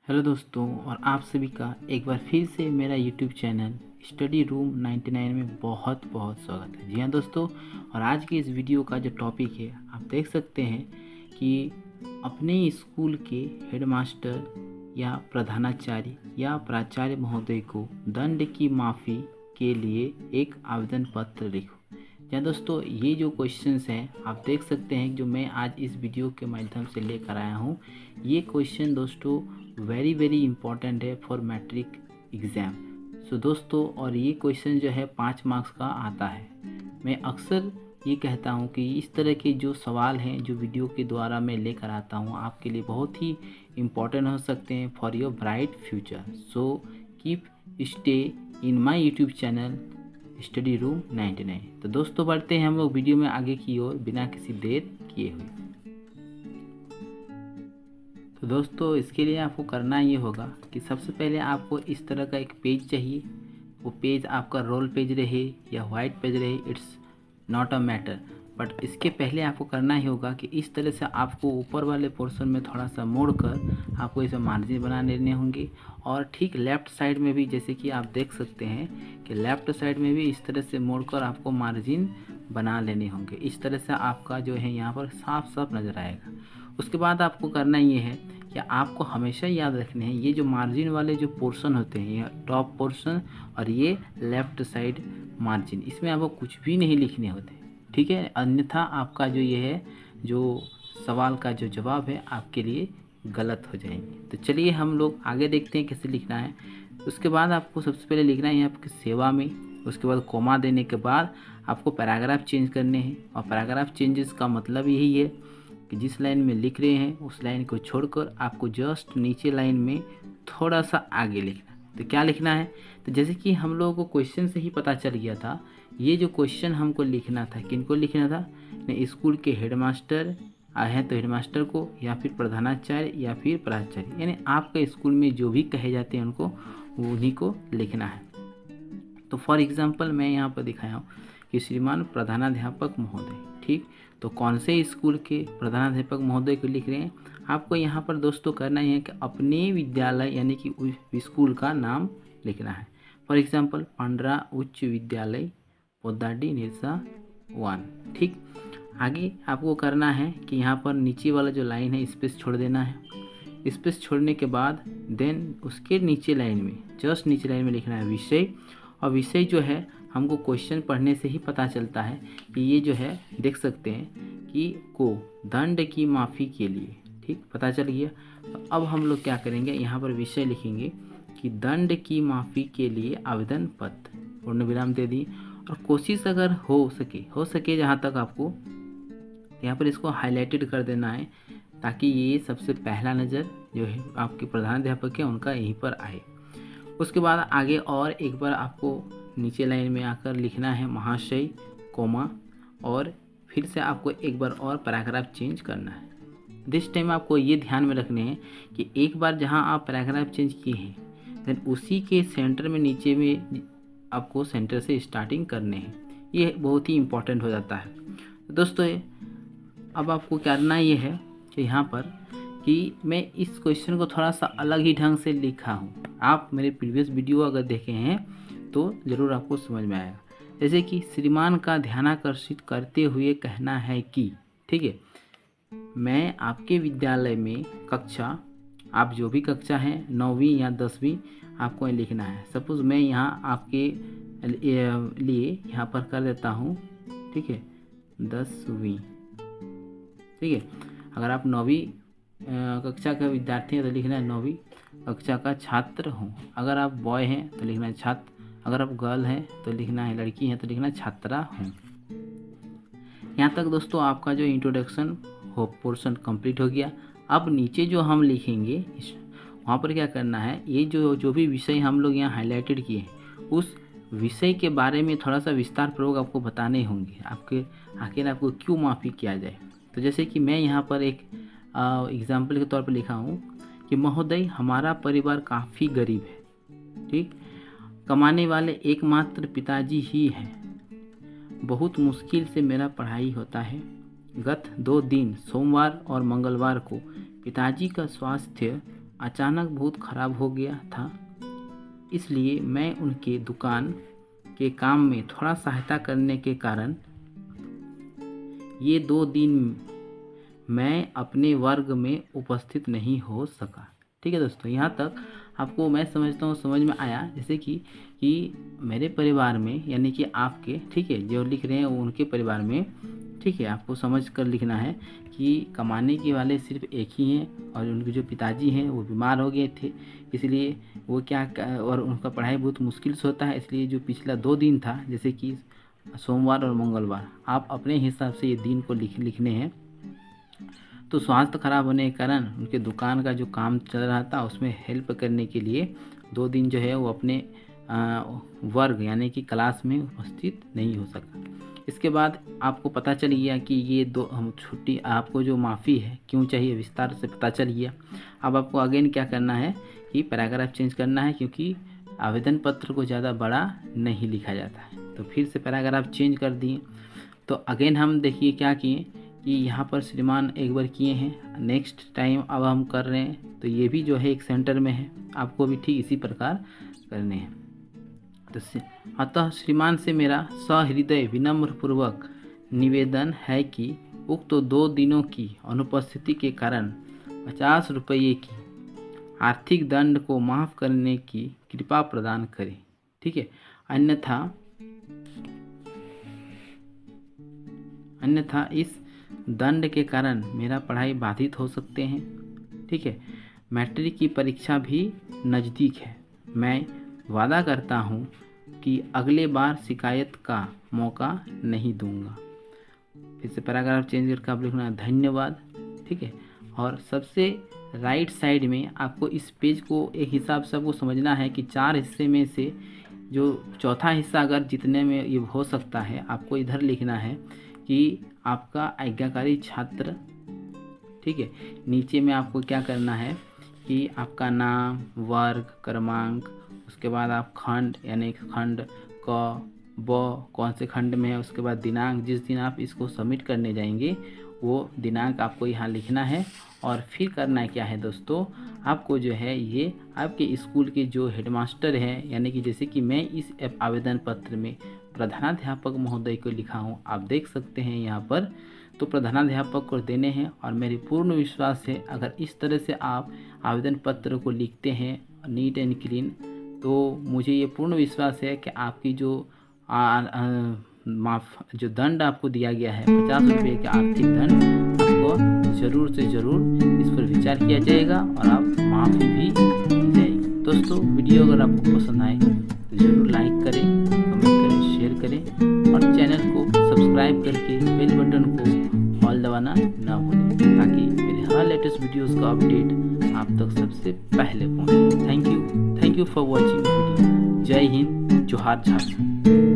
Hello दोस्तों, और आप सभी का एक बार फिर से मेरा यूट्यूब चैनल स्टडी रूम 99 में बहुत बहुत स्वागत है। जी हाँ दोस्तों, और आज की इस वीडियो का जो टॉपिक है आप देख सकते हैं कि अपने स्कूल के हेडमास्टर या प्रधानाचार्य या प्राचार्य महोदय को दंड की माफ़ी के लिए एक आवेदन पत्र लिखो। जी हाँ दोस्तों, ये जो क्वेश्चंस हैं आप देख सकते हैं जो मैं आज इस वीडियो के माध्यम से लेकर आया हूँ। ये क्वेश्चन दोस्तों वेरी इंपॉर्टेंट है फॉर मैट्रिक एग्ज़ाम। सो दोस्तों, और ये क्वेश्चन जो है 5 मार्क्स का आता है। मैं अक्सर ये कहता हूँ कि इस तरह के जो सवाल हैं जो वीडियो के द्वारा मैं लेकर आता हूँ आपके लिए बहुत ही इम्पोर्टेंट हो सकते हैं for your bright future. So keep stay in my YouTube channel study room 99। तो दोस्तों बढ़ते हैं हम लोग वीडियो में आगे की ओर बिना किसी देर किए हुए। तो दोस्तों इसके लिए आपको करना ये होगा कि सबसे पहले आपको इस तरह का एक पेज चाहिए। वो पेज आपका रोल पेज रहे या वाइट पेज रहे, it's not a matter, but इसके पहले आपको करना ही होगा कि इस तरह से आपको ऊपर वाले पोर्शन में थोड़ा सा मोड़ कर आपको इसे मार्जिन बना लेने होंगे। और ठीक लेफ़्ट साइड में भी जैसे कि आप देख सकते हैं कि लेफ़्ट साइड में भी इस तरह से मोड़ कर आपको मार्जिन बना लेने होंगे। इस तरह से आपका जो है यहाँ पर साफ साफ नज़र आएगा। उसके बाद आपको करना ये है कि आपको हमेशा याद रखने हैं ये जो मार्जिन वाले जो पोर्शन होते हैं, ये टॉप पोर्शन और ये लेफ़्ट साइड मार्जिन, इसमें आपको कुछ भी नहीं लिखने होते, ठीक है। अन्यथा आपका जो ये है जो सवाल का जो जवाब है आपके लिए गलत हो जाएंगे। तो चलिए हम लोग आगे देखते हैं कैसे लिखना है। उसके बाद आपको सबसे पहले लिखना है आपकी सेवा में। उसके बाद कोमा देने के बाद आपको पैराग्राफ चेंज करने हैं, और पैराग्राफ चेंजेस का मतलब यही है कि जिस लाइन में लिख रहे हैं उस लाइन को छोड़कर आपको जस्ट नीचे लाइन में थोड़ा सा आगे लिखना। तो क्या लिखना है, तो जैसे कि हम लोगों को क्वेश्चन से ही पता चल गया था, ये जो क्वेश्चन हमको लिखना था किनको लिखना था, स्कूल के हेडमास्टर हैं तो हेडमास्टर को, या फिर प्रधानाचार्य या फिर प्राचार्य, यानी आपके स्कूल में जो भी कहे जाते हैं उनको उन्हीं को लिखना है। तो फॉर एग्जांपल मैं यहाँ पर दिखाया हूँ कि श्रीमान प्रधानाध्यापक महोदय, ठीक। तो कौन से स्कूल के प्रधानाध्यापक महोदय को लिख रहे हैं, आपको यहाँ पर दोस्तों करना ही है कि अपने विद्यालय यानी कि उस स्कूल का नाम लिखना है। फॉर एग्जांपल पांड्रा उच्च विद्यालय पोदाडी निरसा 1, ठीक। आगे आपको करना है कि यहाँ पर नीचे वाला जो लाइन है स्पेस छोड़ देना है। स्पेस छोड़ने के बाद देन उसके नीचे लाइन में, जस्ट नीचे लाइन में लिखना है विषय। और विषय जो है हमको क्वेश्चन पढ़ने से ही पता चलता है कि ये जो है देख सकते हैं कि को दंड की माफ़ी के लिए, ठीक, पता चल गया। तो अब हम लोग क्या करेंगे, यहाँ पर विषय लिखेंगे कि दंड की माफ़ी के लिए आवेदन पत्र, पूर्ण विराम दे दी। और कोशिश अगर हो सके जहाँ तक आपको यहाँ पर इसको हाईलाइटेड कर देना है, ताकि ये सबसे पहला नज़र जो है आपके प्रधानाध्यापक है उनका यहीं पर आए। उसके बाद आगे और एक बार आपको नीचे लाइन में आकर लिखना है महाशय कोमा, और फिर से आपको एक बार और पैराग्राफ चेंज करना है। दिस टाइम आपको ये ध्यान में रखने हैं कि एक बार जहां आप पैराग्राफ चेंज किए हैं देन उसी के सेंटर में नीचे में आपको सेंटर से स्टार्टिंग करने हैं। ये बहुत ही इम्पोर्टेंट हो जाता है। तो दोस्तों अब आपको करना ये है कि यहाँ पर कि मैं इस क्वेश्चन को थोड़ा सा अलग ही ढंग से लिखा हूँ। आप मेरे प्रीवियस वीडियो अगर देखे हैं तो ज़रूर आपको समझ में आएगा। जैसे कि श्रीमान का ध्यानाकर्षित करते हुए कहना है कि, ठीक है, मैं आपके विद्यालय में कक्षा, आप जो भी कक्षा है 9वीं या 10वीं आपको लिखना है। सपोज़ मैं यहाँ आपके लिए यहाँ पर कर देता हूँ, ठीक है, 10वीं, ठीक है। अगर आप 9वीं कक्षा का विद्यार्थी हैं तो लिखना है 9वीं कक्षा का छात्र हूँ। अगर आप बॉय हैं तो लिखना है छात्र, अगर आप गर्ल हैं तो लिखना है, लड़की हैं तो लिखना है छात्रा हूँ। यहाँ तक दोस्तों आपका जो इंट्रोडक्शन हो पोर्शन कंप्लीट हो गया। अब नीचे जो हम लिखेंगे वहाँ पर क्या करना है, ये जो भी विषय हम लोग यहाँ हाईलाइटेड किए हैं उस विषय के बारे में थोड़ा सा विस्तार पूर्वक आपको बताने होंगे, आपके आखिर आपको क्यों माफ़ी किया जाए। तो जैसे कि मैं यहाँ पर एक एग्जाम्पल के तौर पर लिखा हूँ कि महोदय हमारा परिवार काफ़ी गरीब है, ठीक, कमाने वाले एकमात्र पिताजी ही हैं, बहुत मुश्किल से मेरा पढ़ाई होता है। गत 2 दिन सोमवार और मंगलवार को पिताजी का स्वास्थ्य अचानक बहुत ख़राब हो गया था, इसलिए मैं उनके दुकान के काम में थोड़ा सहायता करने के कारण ये 2 दिन मैं अपने वर्ग में उपस्थित नहीं हो सका। ठीक है दोस्तों, यहाँ तक आपको मैं समझता हूँ समझ में आया। जैसे कि मेरे परिवार में, यानी कि आपके, ठीक है, जो लिख रहे हैं वो उनके परिवार में, ठीक है, आपको समझ कर लिखना है कि कमाने के वाले सिर्फ एक ही हैं और उनके जो पिताजी हैं वो बीमार हो गए थे, इसलिए वो और उनका पढ़ाई बहुत मुश्किल से होता है, इसलिए जो पिछला 2 दिन था, जैसे कि सोमवार और मंगलवार, आप अपने हिसाब से ये दिन को लिखने हैं। तो स्वास्थ्य खराब होने के कारण उनके दुकान का जो काम चल रहा था उसमें हेल्प करने के लिए 2 दिन जो है वो अपने वर्ग यानी कि क्लास में उपस्थित नहीं हो सका। इसके बाद आपको पता चल गया कि ये 2 छुट्टी आपको जो माफ़ी है क्यों चाहिए, विस्तार से पता चल गया। अब आपको अगेन क्या करना है कि पैराग्राफ चेंज करना है, क्योंकि आवेदन पत्र को ज़्यादा बड़ा नहीं लिखा जाता है। तो फिर से पैराग्राफ चेंज कर दिए। तो अगेन हम देखिए क्या किए कि यहाँ पर श्रीमान एक बार किए हैं, नेक्स्ट टाइम अब हम कर रहे हैं, तो ये भी जो है एक सेंटर में है, आपको भी ठीक इसी प्रकार करने हैं। तो अतः श्रीमान से मेरा सहृदय विनम्र पूर्वक निवेदन है कि उक्त 2 दिनों की अनुपस्थिति के कारण 50 रुपये की आर्थिक दंड को माफ़ करने की कृपा प्रदान करें। ठीक है, अन्यथा इस दंड के कारण मेरा पढ़ाई बाधित हो सकते हैं। ठीक है, मैट्रिक की परीक्षा भी नज़दीक है। मैं वादा करता हूँ कि अगले बार शिकायत का मौका नहीं दूंगा। फिर से पैराग्राफ चेंज करके आप लिखना धन्यवाद। ठीक है, और सबसे राइट साइड में आपको इस पेज को एक हिसाब से आपको समझना है कि 4 हिस्से में से जो चौथा हिस्सा अगर जितने में ये हो सकता है, आपको इधर लिखना है कि आपका आज्ञाकारी छात्र। ठीक है, नीचे में आपको क्या करना है कि आपका नाम, वर्ग, क्रमांक, उसके बाद आप खंड यानी खंड क ब कौन से खंड में है, उसके बाद दिनांक, जिस दिन आप इसको सबमिट करने जाएंगे वो दिनांक आपको यहाँ लिखना है। और फिर करना क्या है दोस्तों, आपको जो है ये आपके स्कूल के जो हेडमास्टर हैं, यानी कि जैसे कि मैं इस आवेदन पत्र में प्रधानाध्यापक महोदय को लिखा हूँ, आप देख सकते हैं यहाँ पर, तो प्रधानाध्यापक को देने हैं। और मेरी पूर्ण विश्वास है अगर इस तरह से आप आवेदन पत्र को लिखते हैं नीट एंड क्लीन, तो मुझे ये पूर्ण विश्वास है कि आपकी जो जो दंड आपको दिया गया है 50 रुपये का आर्थिक दंड, आपको ज़रूर से ज़रूर इस पर विचार किया जाएगा और आप माफ़ी भी दी जाएगी। दोस्तों, वीडियो अगर आपको पसंद आए तो ज़रूर लाइक करें, कमेंट करें, शेयर करें और चैनल को सब्सक्राइब करके बेल बटन को ऑल दबाना ना भूलें, ताकि मेरे हर लेटेस्ट वीडियोस का अपडेट आप तक सबसे पहले पहुँचे। Thank you for watching video. जय हिंद, जोहार झारखंड।